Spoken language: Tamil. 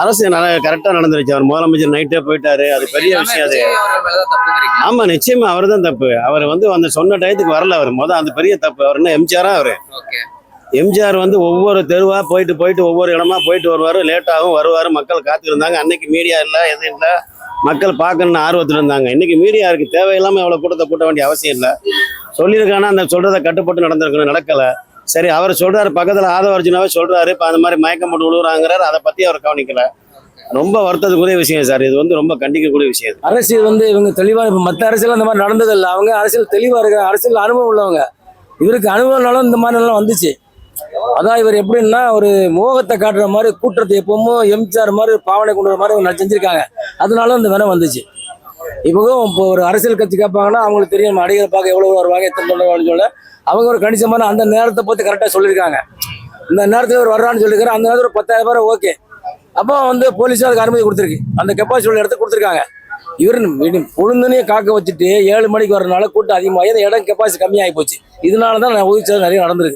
அரசு கரெக்டா நடந்துருச்சு. அவர் முதலமைச்சர் நைட்டே போயிட்டாரு, அது பெரிய விஷயம் அது. ஆமா, நிச்சயமா அவர் தான் தப்பு. அவர் அந்த சொன்ன டயத்துக்கு வரல. அவர் அந்த பெரிய தப்பு. அவர் என்ன எம்ஜிஆரா? அவரு எம்ஜிஆர் ஒவ்வொரு தெருவா போயிட்டு போயிட்டு ஒவ்வொரு இடமா போயிட்டு வருவாரு, லேட்டாகவும் வருவாரு, மக்கள் காத்து இருந்தாங்க. அன்னைக்கு மீடியா இல்லை, எதுவும் இல்லை, மக்கள் பார்க்கணும்னு ஆர்வத்தில் இருந்தாங்க. இன்னைக்கு மீடியா இருக்கு, தேவையில்லாம எவ்வளவு கூட்டத்தை கூட்ட வேண்டிய அவசியம் இல்லை. சொல்லியிருக்கானா அந்த சொல்றதை கட்டுப்பட்டு நடந்திருக்கணும், நடக்கல. சரி, அவர் சொல்றாரு, பக்கத்துல ஆதவர்ஜுனாவே சொல்றாரு, இப்ப அந்த மாதிரி மயக்கம் போட்டு விழுவுறாங்கிறாரு, அதை பத்தி அவர் கவனிக்கல. ரொம்ப வருத்தத்துக்குரிய விஷயம் சார். இது ரொம்ப கண்டிக்கக்கூடிய விஷயம். அரசியல் இவங்க தெளிவா, இப்ப மற்ற அரசியல் அந்த மாதிரி நடந்ததில்லை. அவங்க அரசியல் தெளிவா இருக்க, அரசியல் அனுபவம் உள்ளவங்க. இவருக்கு அனுபவம்னாலும் இந்த மாதிரி எல்லாம் வந்துச்சு. அதான் இவர் எப்படின்னா ஒரு மோகத்தை காட்டுற மாதிரி கூட்டத்தை எப்பவும் எம்ஜிஆர் மாதிரி பாவனை கொண்டு வர மாதிரி செஞ்சிருக்காங்க. அதனால இந்த வினை வந்துச்சு. இப்போ ஒரு அரசியல் கட்சி கேட்பாங்கன்னா அவங்களுக்கு தெரியும் நடிகரை பார்க்க எவ்வளவு வருவாங்க, எத்தனை தொண்டர்கள் சொல்ல. அவங்க ஒரு கணிசமான அந்த நேரத்தை பற்றி கரெக்டாக சொல்லியிருக்காங்க. இந்த நேரத்தில் ஒரு வர்றான்னு சொல்லியிருக்காரு. அந்த நேரத்தில் ஒரு 10,000 பேர் ஓகே. அப்போ போலீஸும் அதுக்கு அனுமதி கொடுத்துருக்கு, அந்த கெப்பாசிட்டி உள்ள இடத்துக்கு கொடுத்துருக்காங்க. இவர் பொழுதுனையும் காக்க வச்சுட்டு 7 மணிக்கு வரனால கூட்டம் அதிகமாகி அந்த இடம் கெப்பாசிட்டி கம்மியாகி போச்சு. இதனால தான் உயிர் சேதம் நிறைய நடந்திருக்கு.